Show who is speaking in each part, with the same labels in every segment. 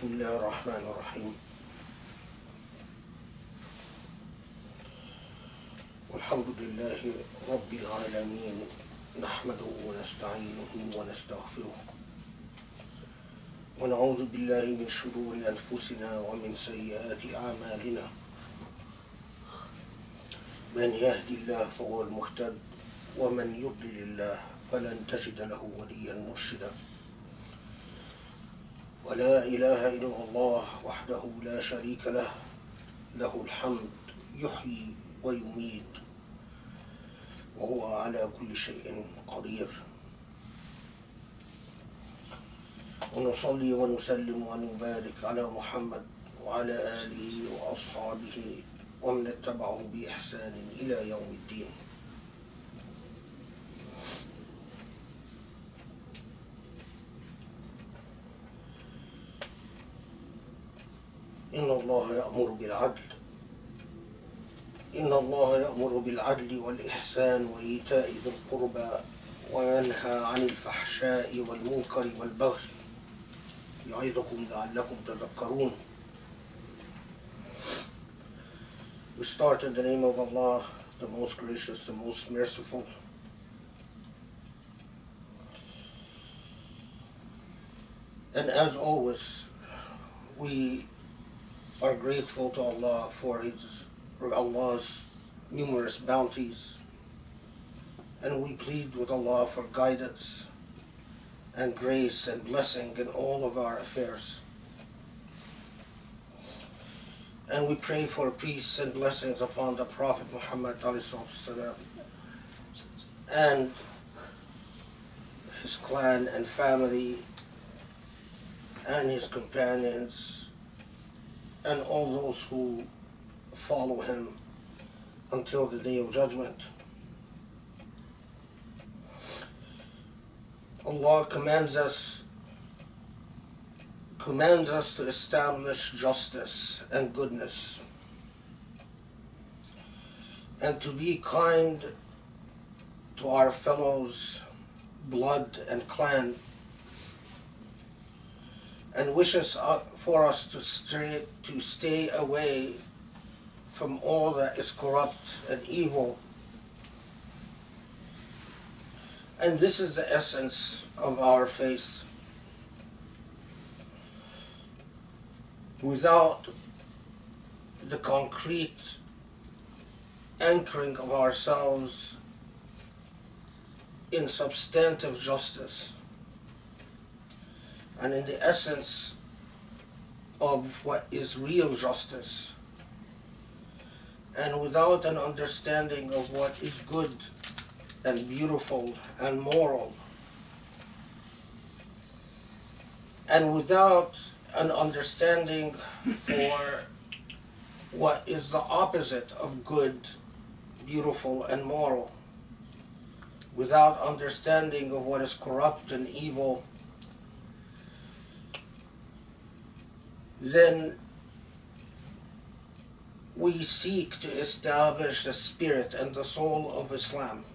Speaker 1: بسم الله الرحمن الرحيم والحمد لله رب العالمين نحمده ونستعينه ونستغفره ونعوذ بالله من شرور أنفسنا ومن سيئات أعمالنا من يهدي الله فهو المهتد ومن يضلل الله فلن تجد له وليا مرشدا ولا إله إلا الله وحده لا شريك له له الحمد يحيي ويميت وهو على كل شيء قدير ونصلي ونسلم ونبارك على محمد وعلى آله وأصحابه ومن اتبعه بإحسان إلى يوم الدين. إن الله يأمر بالعدل والإحسان وإيتاء ذي القربى وينهى عن الفحشاء والمنكر والبغي يعظكم لعلكم تذكرون. We start in the name of Allah, the most gracious, the most merciful. And as always, we are grateful to Allah for Allah's numerous bounties, and we plead with Allah for guidance and grace and blessing in all of our affairs. And we pray for peace and blessings upon the Prophet Muhammad and his clan and family and his companions and all those who follow him until the day of judgment. Allah commands us to establish justice and goodness and to be kind to our fellows, blood and clan, and wishes for us to stay away from all that is corrupt and evil. And this is the essence of our faith. Without the concrete anchoring of ourselves in substantive justice and in the essence of what is real justice, and without an understanding of what is good and beautiful and moral, and without an understanding for what is the opposite of good, beautiful, and moral, without understanding of what is corrupt and evil, then we seek to establish the spirit and the soul of Islam.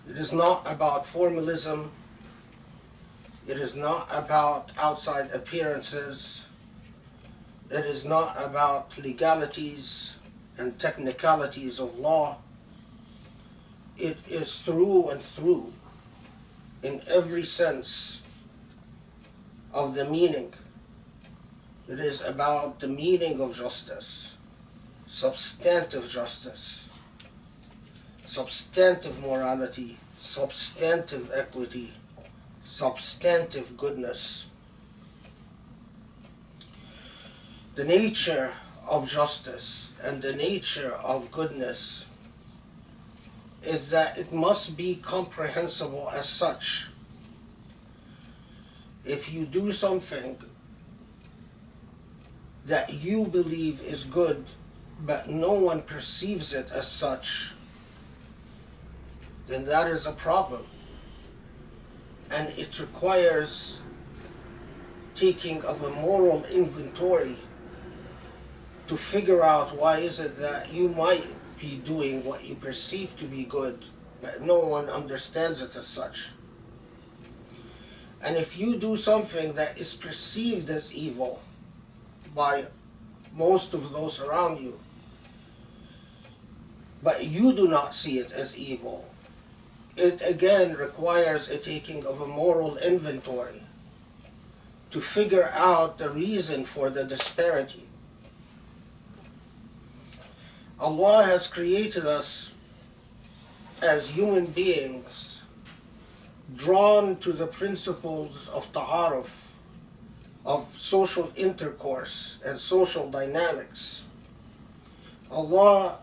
Speaker 1: It is not about formalism. It is not about outside appearances. It is not about legalities and technicalities of law. It is through and through, in every sense of the meaning. It is about the meaning of justice, substantive justice, substantive morality, substantive equity, substantive goodness. The nature of justice and the nature of goodness is that it must be comprehensible as such. If you do something that you believe is good, but no one perceives it as such, then that is a problem. And it requires taking of a moral inventory to figure out why is it that you might be doing what you perceive to be good, but no one understands it as such. And if you do something that is perceived as evil by most of those around you, but you do not see it as evil, it again requires a taking of a moral inventory to figure out the reason for the disparity. Allah has created us as human beings drawn to the principles of ta'aruf, of social intercourse and social dynamics. Allah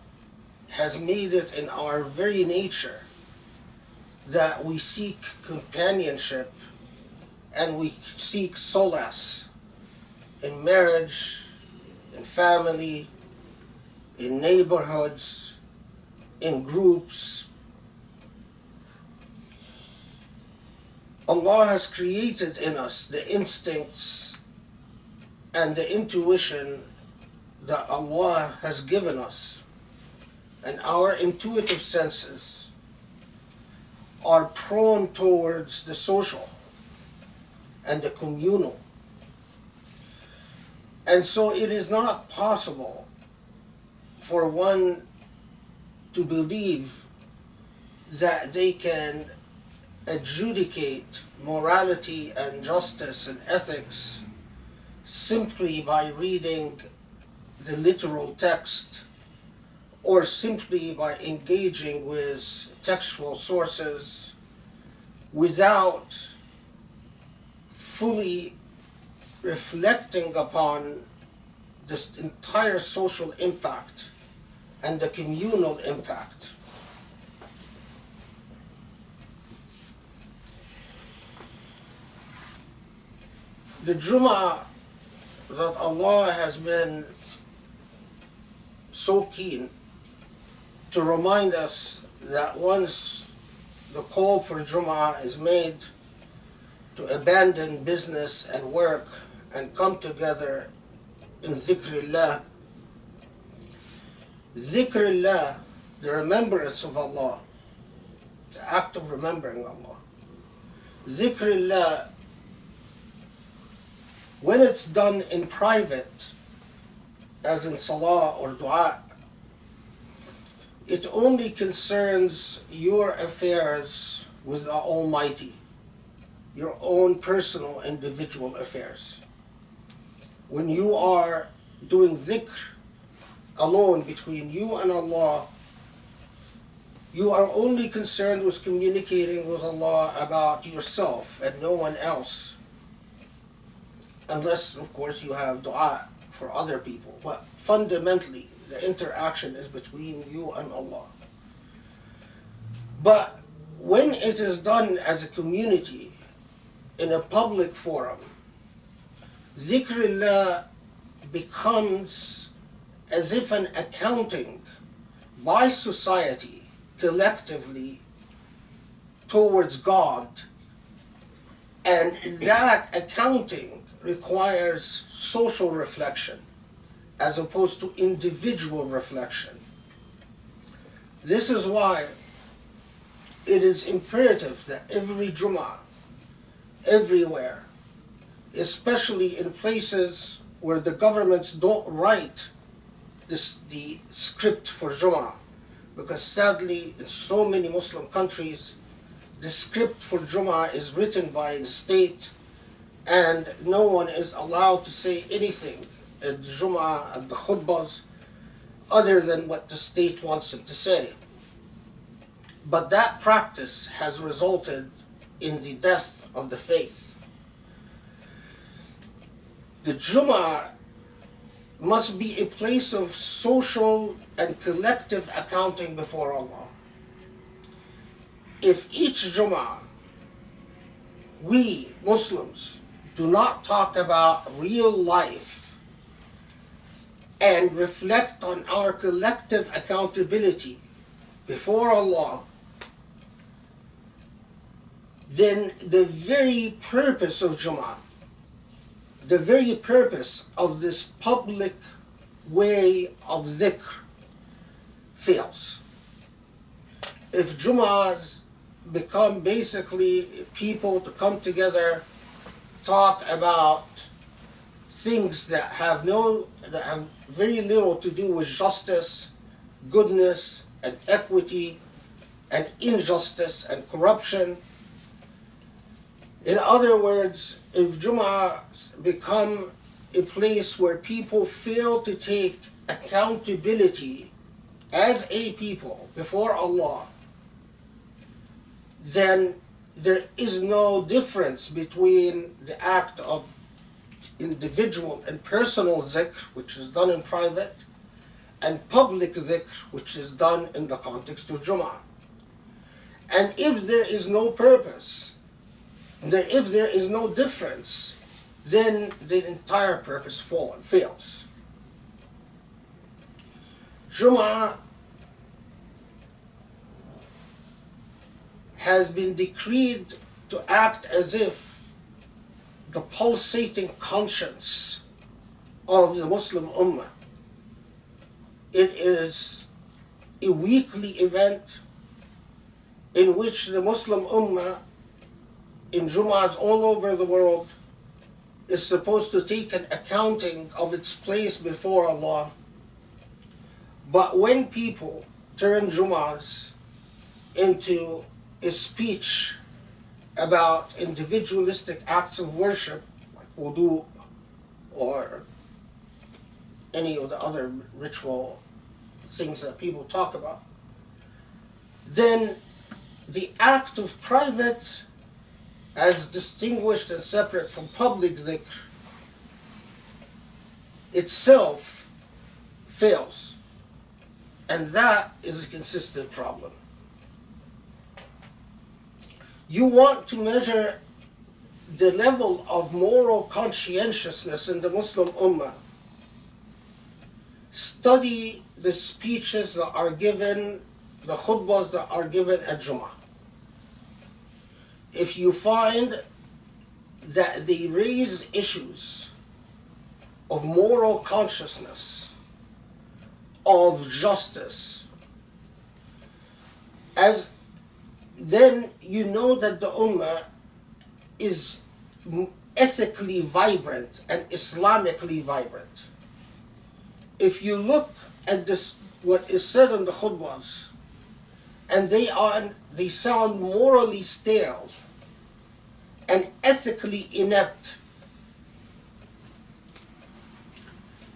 Speaker 1: has made it in our very nature that we seek companionship and we seek solace in marriage, in family, in neighborhoods, in groups. Allah has created in us the instincts and the intuition that Allah has given us, and our intuitive senses are prone towards the social and the communal. And so it is not possible for one to believe that they can adjudicate morality and justice and ethics simply by reading the literal text or simply by engaging with textual sources without fully reflecting upon this entire social impact and the communal impact. The Jumu'ah that Allah has been so keen to remind us that once the call for Jumu'ah is made to abandon business and work and come together in dhikrillah, dhikrillah, the remembrance of Allah, the act of remembering Allah, dhikrillah, when it's done in private, as in salah or dua, it only concerns your affairs with the Almighty, your own personal individual affairs. When you are doing dhikr alone between you and Allah, you are only concerned with communicating with Allah about yourself and no one else. Unless, of course, you have dua for other people. But fundamentally, the interaction is between you and Allah. But when it is done as a community, in a public forum, dhikrillah becomes as if an accounting by society, collectively, towards God. And that accounting requires social reflection as opposed to individual reflection. This is why it is imperative that every Jumu'ah, everywhere, especially in places where the governments don't write the script for Jumu'ah, because sadly in so many Muslim countries the script for Jumu'ah is written by the state, and no one is allowed to say anything at the Jumu'ah and the Khutbahs other than what the state wants them to say. But that practice has resulted in the death of the faith. The Jumu'ah must be a place of social and collective accounting before Allah. If each Jumu'ah, we Muslims do not talk about real life and reflect on our collective accountability before Allah, then the very purpose of Jumu'ah, the very purpose of this public way of dhikr fails. If Jumu'ahs become basically people to come together talk about things that have very little to do with justice, goodness, and equity, and injustice and corruption. In other words, if Jumu'ah become a place where people fail to take accountability as a people before Allah, then there is no difference between the act of individual and personal dhikr, which is done in private, and public dhikr, which is done in the context of Jumu'ah. And if there is no purpose, if there is no difference, then the entire purpose fails. Jumu'ah has been decreed to act as if the pulsating conscience of the Muslim Ummah. It is a weekly event in which the Muslim Ummah in Jumu'ahs all over the world is supposed to take an accounting of its place before Allah. But when people turn Jumu'ahs into a speech about individualistic acts of worship, like wudu or any of the other ritual things that people talk about, then the act of private, as distinguished and separate from public dhikr, itself fails. And that is a consistent problem. You want to measure the level of moral conscientiousness in the Muslim Ummah. Study the speeches that are given, the khutbahs that are given at Jumu'ah. If you find that they raise issues of moral consciousness, of justice, then you know that the Ummah is ethically vibrant and Islamically vibrant. If you look at this, what is said in the khutbahs, and they sound morally stale and ethically inept,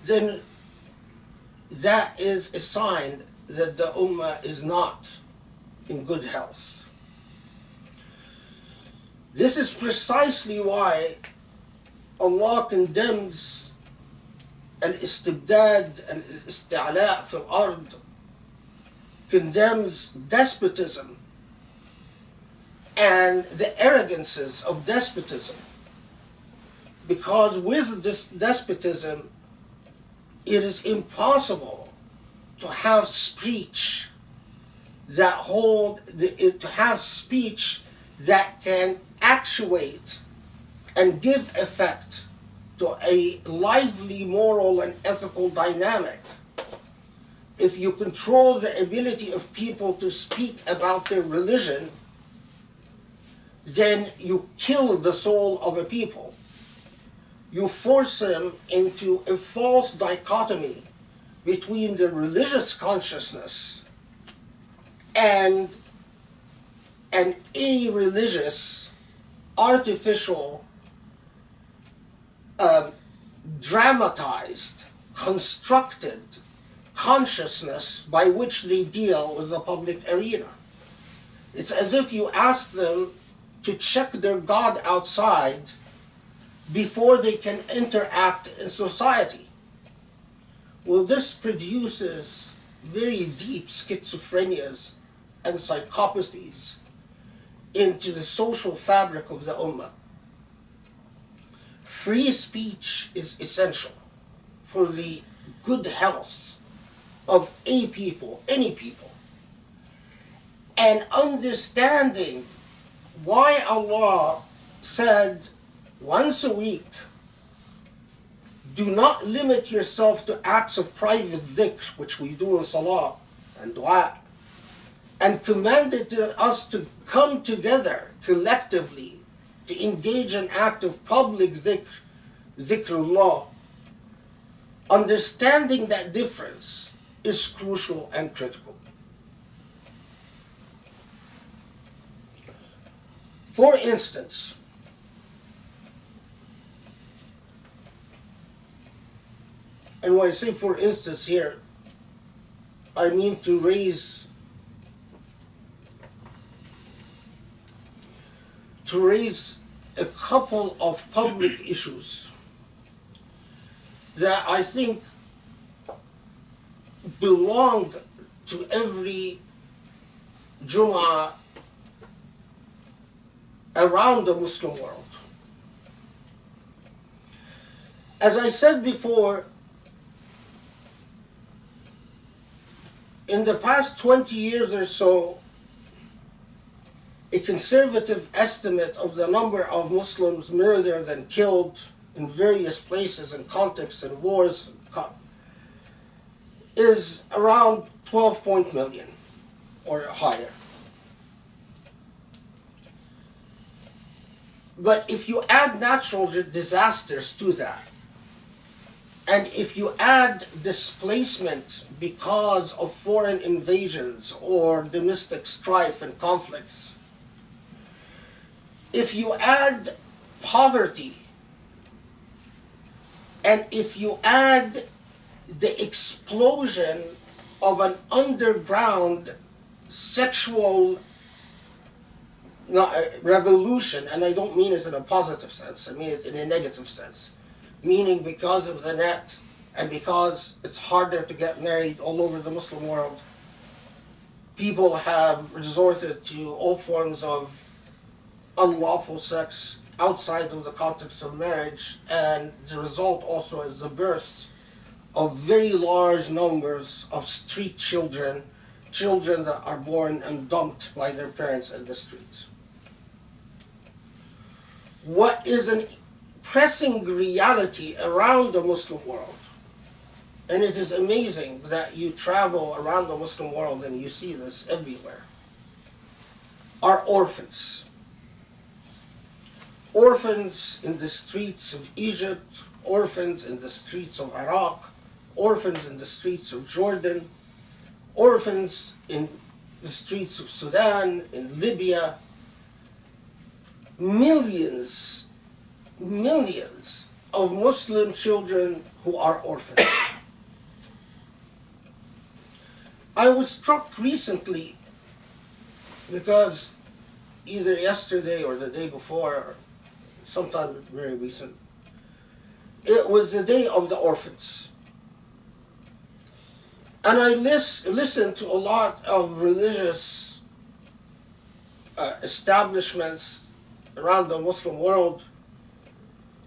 Speaker 1: then that is a sign that the Ummah is not in good health. This is precisely why Allah condemns al-istibdad and al-isti'la' fil ard, condemns despotism and the arrogances of despotism. Because with this despotism, it is impossible to have speech that can actuate and give effect to a lively moral and ethical dynamic. If you control the ability of people to speak about their religion, then you kill the soul of a people. You force them into a false dichotomy between the religious consciousness and an irreligious, artificial, dramatized, constructed consciousness by which they deal with the public arena. It's as if you ask them to check their God outside before they can interact in society. Well, this produces very deep schizophrenias and psychopathies into the social fabric of the Ummah. Free speech is essential for the good health of a people, any people. And understanding why Allah said once a week, do not limit yourself to acts of private dhikr, which we do in salah and dua, and commanded us to come together collectively to engage in active public dhikrullah, understanding that difference is crucial and critical. For instance, and when I say for instance here, I mean to raise a couple of public issues that I think belong to every Jumu'ah around the Muslim world. As I said before, in the past 20 years or so, a conservative estimate of the number of Muslims murdered and killed in various places and contexts and wars is around 12 million or higher. But if you add natural disasters to that, and if you add displacement because of foreign invasions or domestic strife and conflicts, if you add poverty, and if you add the explosion of an underground sexual revolution, and I don't mean it in a positive sense, I mean it in a negative sense, meaning because of the net and because it's harder to get married all over the Muslim world, people have resorted to all forms of unlawful sex outside of the context of marriage, and the result also is the birth of very large numbers of street children, children that are born and dumped by their parents in the streets. What is a pressing reality around the Muslim world, and it is amazing that you travel around the Muslim world and you see this everywhere, are orphans. Orphans in the streets of Egypt, orphans in the streets of Iraq, orphans in the streets of Jordan, orphans in the streets of Sudan, in Libya. Millions of Muslim children who are orphans. I was struck recently because either yesterday or the day before, or sometime very recent, it was the day of the orphans. And I listened to a lot of religious establishments around the Muslim world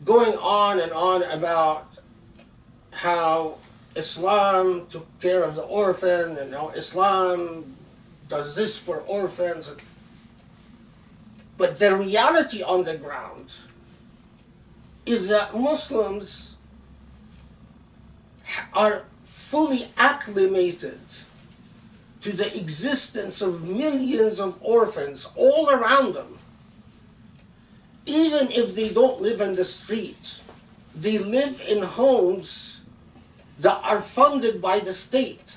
Speaker 1: going on and on about how Islam took care of the orphan and how Islam does this for orphans. But the reality on the ground is that Muslims are fully acclimated to the existence of millions of orphans all around them. Even if they don't live in the street, they live in homes that are funded by the state.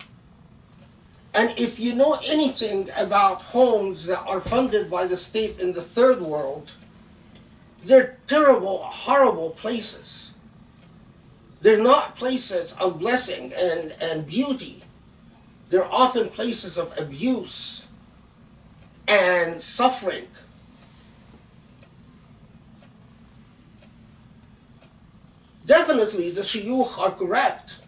Speaker 1: And if you know anything about homes that are funded by the state in the third world, they're terrible, horrible places. They're not places of blessing and beauty. They're often places of abuse and suffering. Definitely the shuyukh are correct.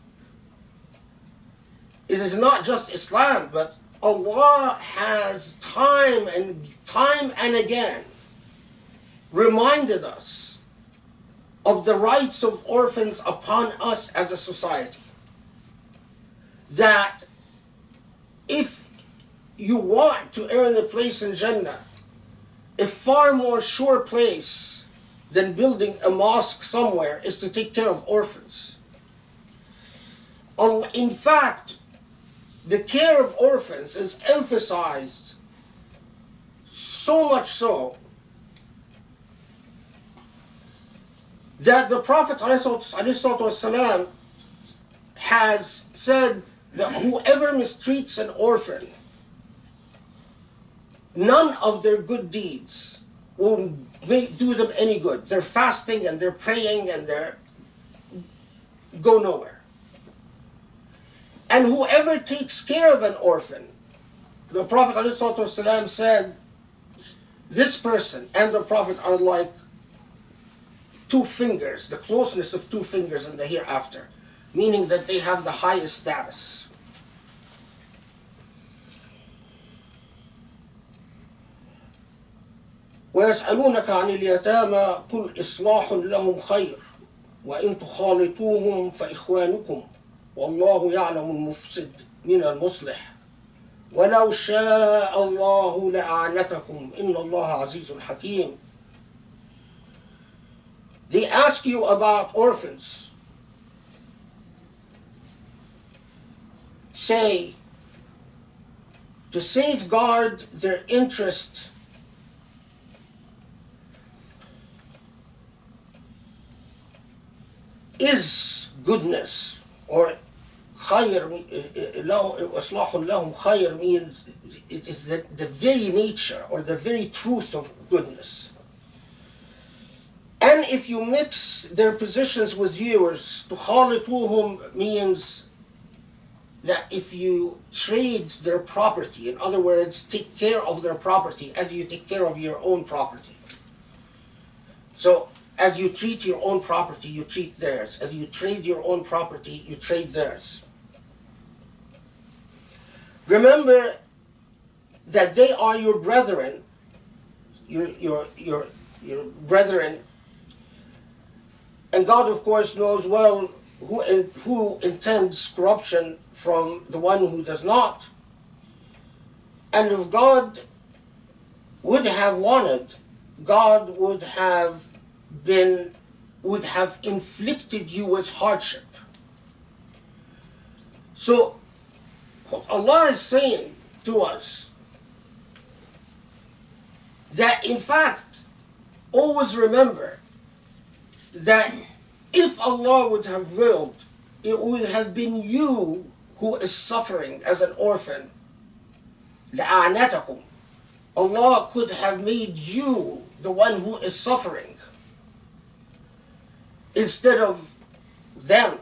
Speaker 1: It is not just Islam, but Allah has time and again reminded us of the rights of orphans upon us as a society. That if you want to earn a place in Jannah, a far more sure place than building a mosque somewhere is to take care of orphans. In fact, the care of orphans is emphasized so much so that the Prophet ﷺ has said that whoever mistreats an orphan, none of their good deeds will do them any good. They're fasting and they're praying and they're go nowhere. And whoever takes care of an orphan, the Prophet ﷺ said, this person and the Prophet are like two fingers, the closeness of two fingers in the hereafter, meaning that they have the highest status. وَيَسْأَلُونَكَ عَنِ الْيَتَامَى قُلْ إِصْلَاحٌ لَهُمْ خَيْرٌ وَإِن تُخَالِطُوهُمْ فَإِخْوَانُكُمْ وَاللَّهُ يَعْلَمُ الْمُفْسِدَ مِنَ الْمُصْلِحِ وَلَوْ شَاءَ اللَّهُ لَأَعْنَتَكُمْ إِنَّ اللَّهَ عَزِيزٌ حَكِيمٌ. They ask you about orphans. Say, to safeguard their interest is goodness, or khayr, إصلاح لهم khayr means it is the very nature or the very truth of goodness. And if you mix their positions with yours, tukhalituhum means that if you trade their property, in other words, take care of their property as you take care of your own property. So, as you treat your own property, you treat theirs. As you trade your own property, you trade theirs. Remember that they are your brethren, your brethren, and God, of course, knows well who intends corruption from the one who does not. And if God would have wanted, God would have inflicted you with hardship. So what Allah is saying to us, that in fact, always remember that if Allah would have willed, it would have been you who is suffering as an orphan. لَأَعْنَتَكُمْ. Allah could have made you the one who is suffering instead of them.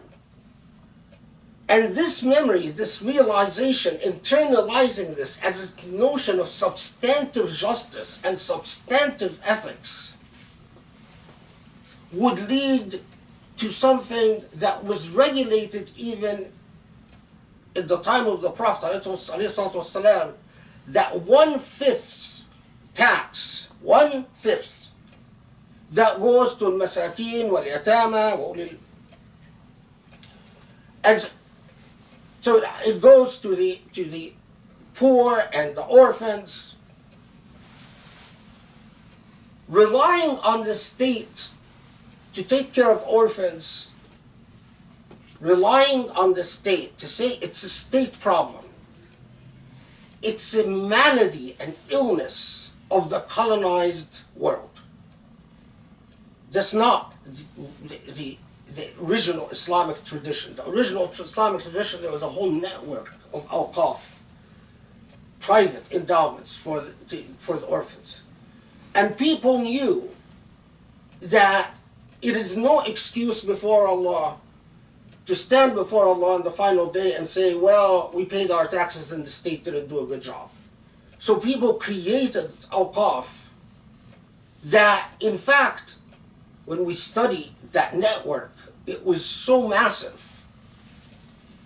Speaker 1: And this memory, this realization, internalizing this as a notion of substantive justice and substantive ethics, would lead to something that was regulated even in the time of the Prophet ﷺ, that 1/5 tax, 1/5, that goes to al-masakin wal-yatama, and so it goes to the poor and the orphans, relying on the state to take care of orphans, relying on the state to say it's a state problem. It's a malady, an illness of the colonized world. That's not the original Islamic tradition. The original Islamic tradition, there was a whole network of awqaf, private endowments for the orphans. And people knew that it is no excuse before Allah to stand before Allah on the final day and say, well, we paid our taxes and the state didn't do a good job. So people created awqaf that, in fact, when we study that network, it was so massive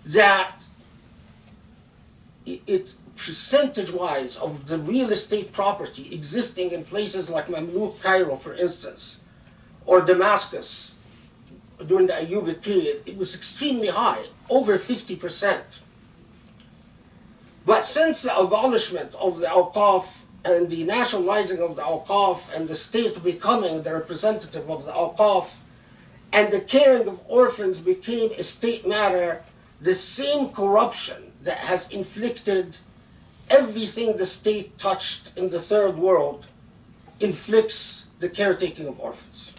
Speaker 1: that it percentage-wise of the real estate property existing in places like Mamluk Cairo, for instance, or Damascus during the Ayyubid period, it was extremely high, over 50%. But since the abolishment of the awqaf and the nationalizing of the awqaf and the state becoming the representative of the awqaf, and the caring of orphans became a state matter, the same corruption that has inflicted everything the state touched in the third world inflicts the caretaking of orphans.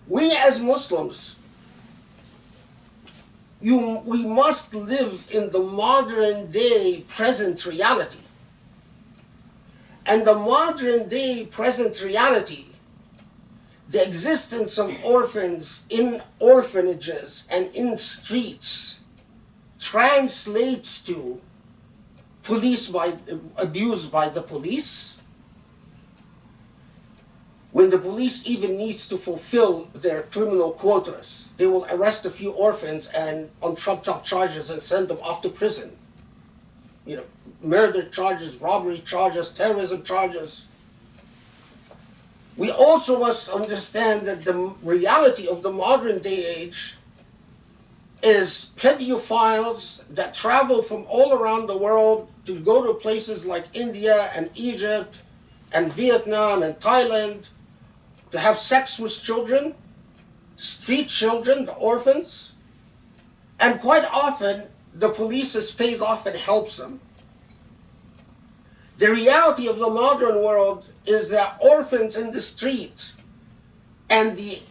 Speaker 1: We as Muslims, we must live in the modern day present reality. And the modern day present reality, the existence of orphans in orphanages and in streets, translates to abuse by the police, when the police even needs to fulfill their criminal quotas. They will arrest a few orphans and on trumped-up charges and send them off to prison. You know, murder charges, robbery charges, terrorism charges. We also must understand that the reality of the modern day age is pedophiles that travel from all around the world to go to places like India and Egypt and Vietnam and Thailand to have sex with children, street children, the orphans, and quite often the police is paid off and helps them. The reality of the modern world is that orphans in the street and the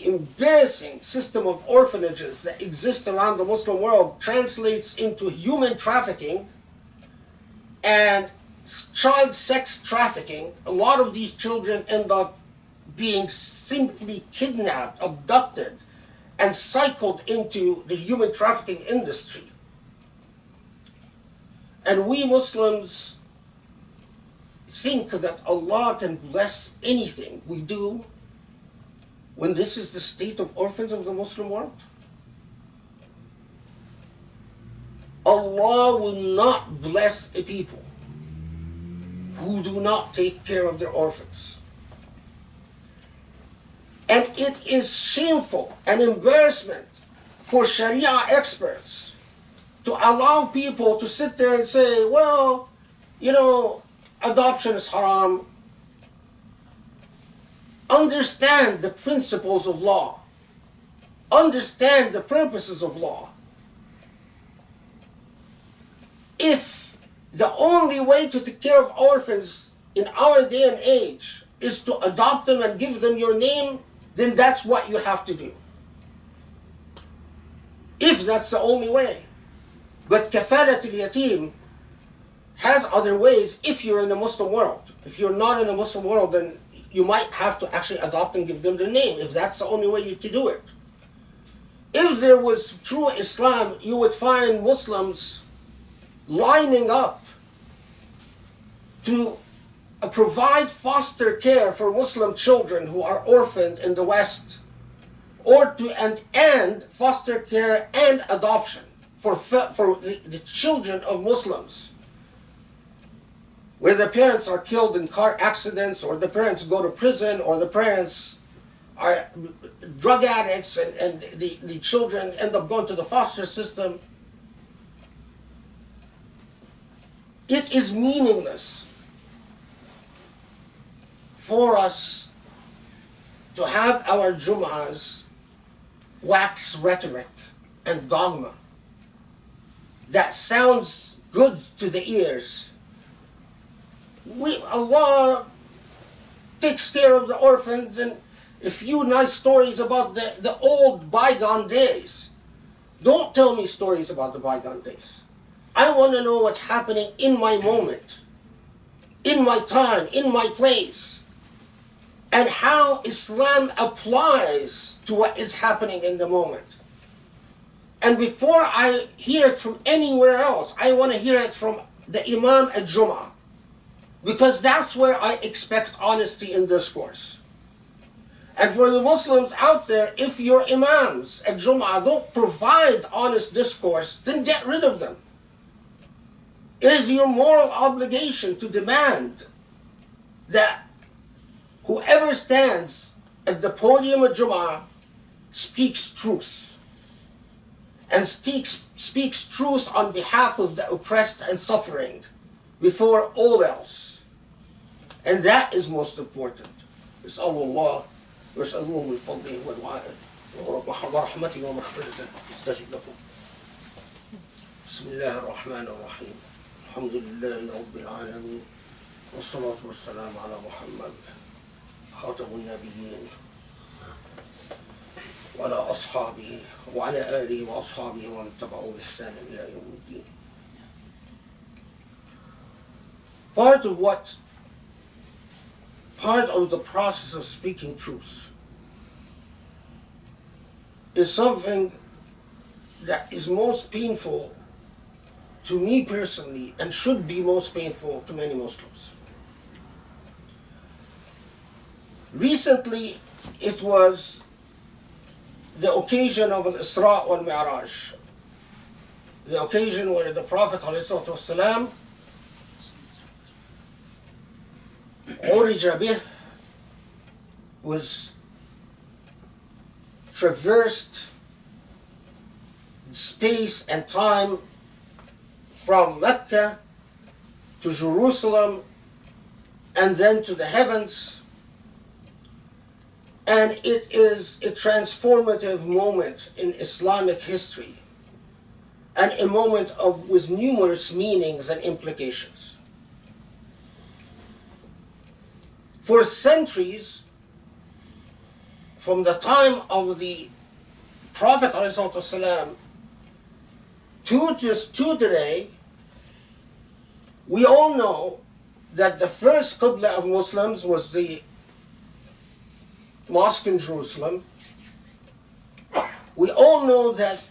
Speaker 1: embarrassing system of orphanages that exist around the Muslim world translates into human trafficking and child sex trafficking. A lot of these children end up being simply kidnapped, abducted, and cycled into the human trafficking industry. And we Muslims think that Allah can bless anything we do when this is the state of orphans of the Muslim world. Allah will not bless a people who do not take care of their orphans. And it is shameful and embarrassment for Sharia experts to allow people to sit there and say, well, you know, adoption is haram. Understand the principles of law. Understand the purposes of law. If the only way to take care of orphans in our day and age is to adopt them and give them your name, then that's what you have to do. If that's the only way. But kafalat al-yatim has other ways if you're in the Muslim world. If you're not in the Muslim world, then you might have to actually adopt and give them their name, if that's the only way to do it. If there was true Islam, you would find Muslims lining up to provide foster care for Muslim children who are orphaned in the West, or to end foster care and adoption for the children of Muslims, where the parents are killed in car accidents, or the parents go to prison, or the parents are drug addicts, and the children end up going to the foster system. It is meaningless for us to have our Jumu'ahs wax rhetoric and dogma that sounds good to the ears. Allah takes care of the orphans, and a few nice stories about the old bygone days. Don't tell me stories about the bygone days. I want to know what's happening in my moment, in my time, in my place, and how Islam applies to what is happening in the moment. And before I hear it from anywhere else, I want to hear it from the Imam at Jumu'ah, because that's where I expect honesty in discourse. And for the Muslims out there, if your Imams at Jumu'ah don't provide honest discourse, then get rid of them. It is your moral obligation to demand that whoever stands at the podium of Jumu'ah speaks truth, and speaks truth on behalf of the oppressed and suffering before all else. And that is most important. Is'alullah واسألوه من فضله ورحمته ومغفرته يستجب لكم. بسم الله الرحمن الرحيم. الحمد لله رب العالمين والصلاة والسلام على محمد خاتم النبيين وعلى أصحابه وعلى آله وأصحابه ومن تبعه بإحسان إلى يوم الدين. Part of the process of speaking truth is something that is most painful to me personally and should be most painful to many Muslims. Recently, it was the occasion of an Isra and Miraj, the occasion where the Prophet ﷺ Urija bih was traversed space and time from Mecca to Jerusalem and then to the heavens, and it is a transformative moment in Islamic history and a moment with numerous meanings and implications. For centuries, from the time of the Prophet ﷺ to today, we all know that the first Qibla of Muslims was the mosque in Jerusalem. We all know that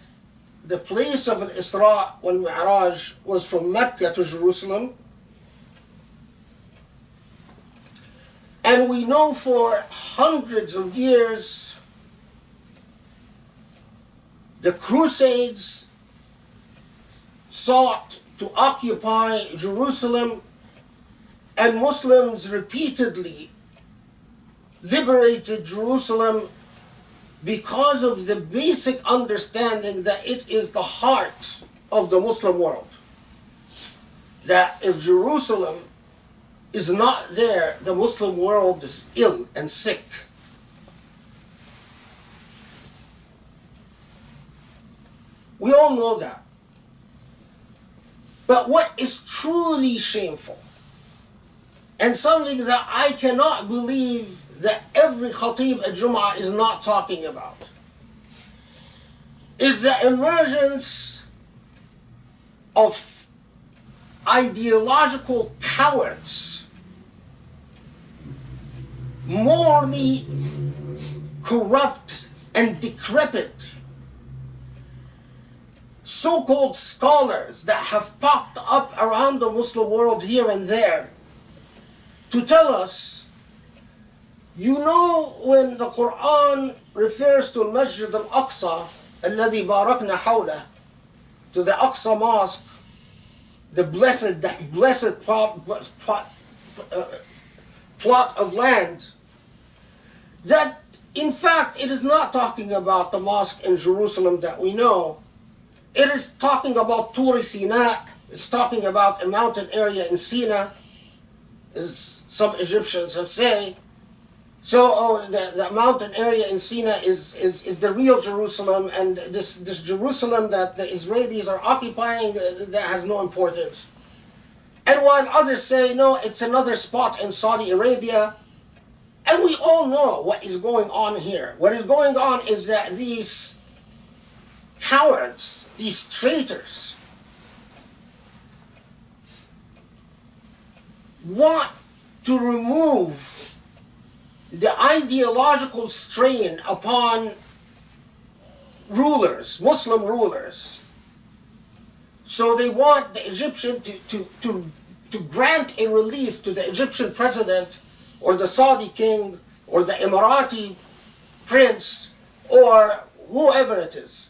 Speaker 1: the place of Al-Isra wal-Miraj was from Mecca to Jerusalem. And we know for hundreds of years the Crusades sought to occupy Jerusalem, and Muslims repeatedly liberated Jerusalem because of the basic understanding that it is the heart of the Muslim world. That if Jerusalem is not there, the Muslim world is ill and sick. We all know that. But what is truly shameful, and something that I cannot believe that every Khatib at Jumu'ah is not talking about, is the emergence of ideological cowards, morally corrupt and decrepit so-called scholars that have popped up around the Muslim world here and there to tell us, you know, when the Quran refers to Masjid Al Aqsa, الذي باركنا حوله, to the Aqsa Mosque, the blessed plot of land, that in fact it is not talking about the mosque in Jerusalem that we know. It is talking about Tur Sina. It's talking about a mountain area in Sina, as some Egyptians have said. So the mountain area in Sina is the real Jerusalem, and this Jerusalem that the Israelis are occupying, that has no importance. And while others say, no, it's another spot in Saudi Arabia. And we all know what is going on here. What is going on is that these cowards, these traitors, want to remove the ideological strain upon rulers, Muslim rulers. So they want the Egyptian to grant a relief to the Egyptian president or the Saudi king or the Emirati prince or whoever it is,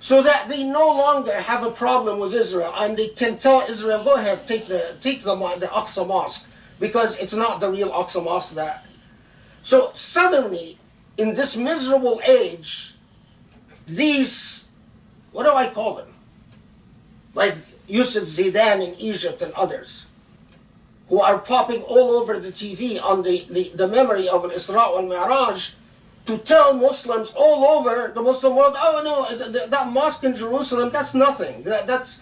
Speaker 1: so that they no longer have a problem with Israel, and they can tell Israel, go ahead, take the Aqsa Mosque, because it's not the real Aqsa Mosque. That so suddenly, in this miserable age, these, what do I call them, like Yusuf Zidane in Egypt and others, who are popping all over the TV on the memory of Al-Isra and Miraj, to tell Muslims all over the Muslim world, oh no, that mosque in Jerusalem, that's nothing. That's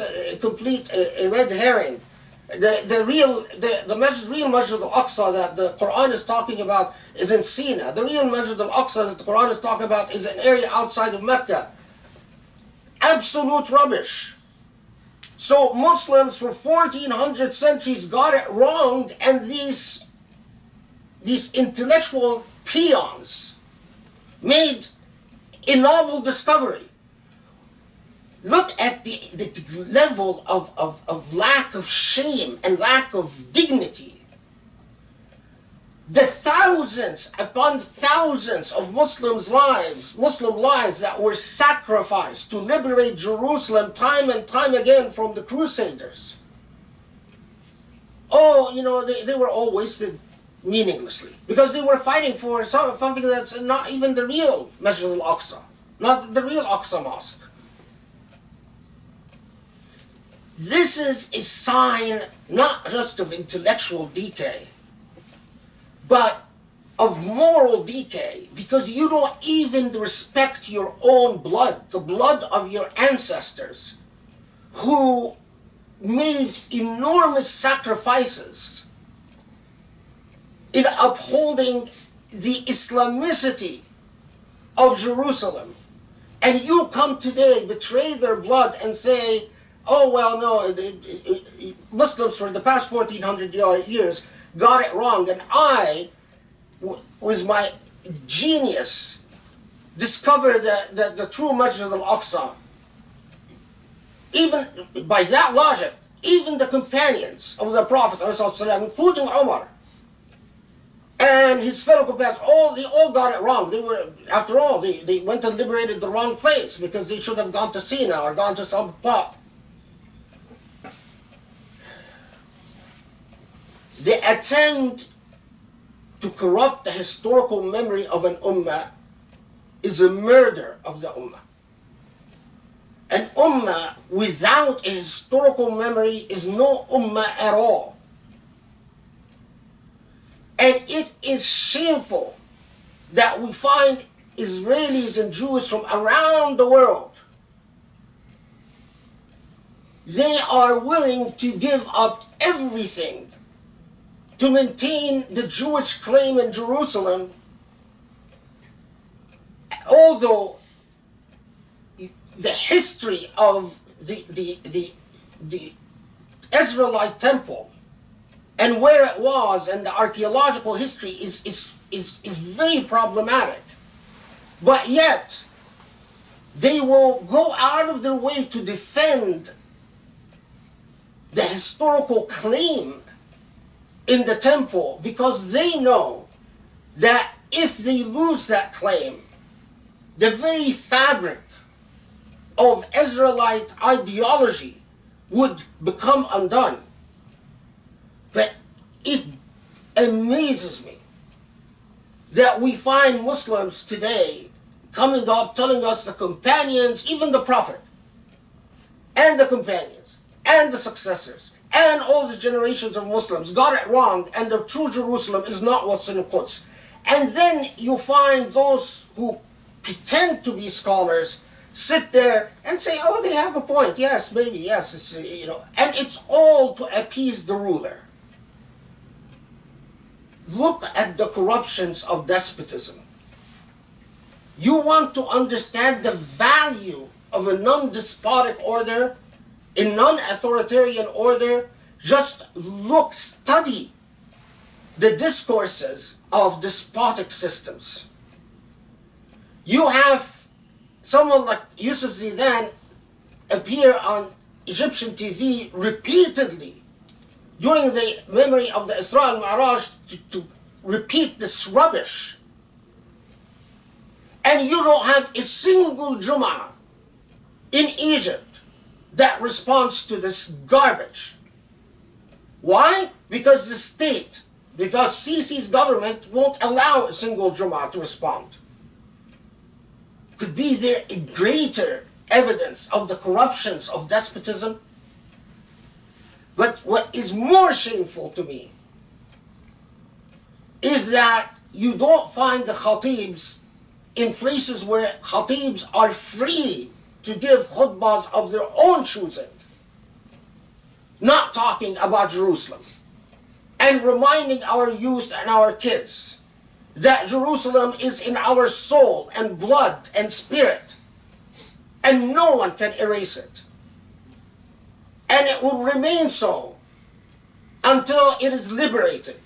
Speaker 1: a complete a red herring. The real Masjid Al Aqsa that the Quran is talking about is in Sina. The real Masjid Al Aqsa that the Quran is talking about is an area outside of Mecca. Absolute rubbish. So Muslims for 1400 centuries got it wrong, and these intellectual peons made a novel discovery. Look at the level of lack of shame and lack of dignity. The thousands upon thousands of Muslim lives that were sacrificed to liberate Jerusalem time and time again from the Crusaders. Oh, they were all wasted meaninglessly because they were fighting for something that's not even the real Masjid Al Aqsa, not the real Aqsa Mosque. This is a sign not just of intellectual decay, but of moral decay, because you don't even respect your own blood, the blood of your ancestors, who made enormous sacrifices in upholding the Islamicity of Jerusalem. And you come today, betray their blood, and say, oh, well, no, Muslims for the past 1400 years got it wrong, and I, with my genius, discovered the true Masjid Al Aqsa. Even by that logic, even the companions of the Prophet, including Umar and his fellow companions, they all got it wrong. After all, they went and liberated the wrong place because they should have gone to Sina or gone to some plot. The attempt to corrupt the historical memory of an ummah is a murder of the ummah. An ummah without a historical memory is no ummah at all. And it is shameful that we find Israelis and Jews from around the world, they are willing to give up everything to maintain the Jewish claim in Jerusalem, although the history of the Israelite temple and where it was and the archaeological history is very problematic. But yet, they will go out of their way to defend the historical claim in the temple, because they know that if they lose that claim, the very fabric of Israelite ideology would become undone. But it amazes me that we find Muslims today coming up telling us the companions, even the Prophet, and the companions, and the successors, and all the generations of Muslims got it wrong, and the true Jerusalem is not what's in the Quds. And then you find those who pretend to be scholars sit there and say, oh, they have a point. Yes, maybe, yes. And it's all to appease the ruler. Look at the corruptions of despotism. You want to understand the value of a non-despotic order, a non-authoritarian order, just study the discourses of despotic systems. You have someone like Yusuf Zidan appear on Egyptian TV repeatedly during the memory of the Isra and Miraj to repeat this rubbish. And you don't have a single Jumu'ah in Egypt that responds to this garbage. Why? Because the state, because Sisi's government won't allow a single Jumu'ah to respond. Could be there a greater evidence of the corruptions of despotism? But what is more shameful to me is that you don't find the khatibs in places where khatibs are free to give khutbahs of their own choosing, not talking about Jerusalem, and reminding our youth and our kids that Jerusalem is in our soul and blood and spirit, and no one can erase it. And it will remain so until it is liberated.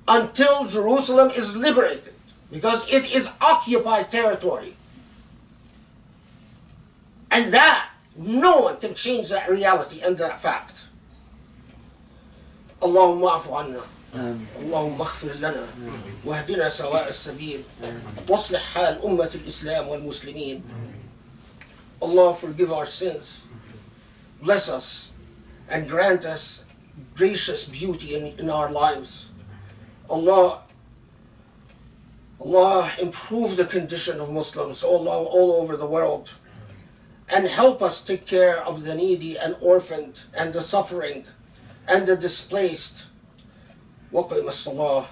Speaker 1: Until Jerusalem is liberated, because it is occupied territory. And that, no one can change that reality and that fact. اللهم اعف عنا اللهم اغفر لنا واهدنا سواء السبيل واصلح حال أمة الإسلام والمسلمين. Allah, forgive our sins, bless us, and grant us gracious beauty in our lives. Allah, improve the condition of Muslims all over the world, and help us take care of the needy and orphaned and the suffering and the displaced. وقم الصلاة.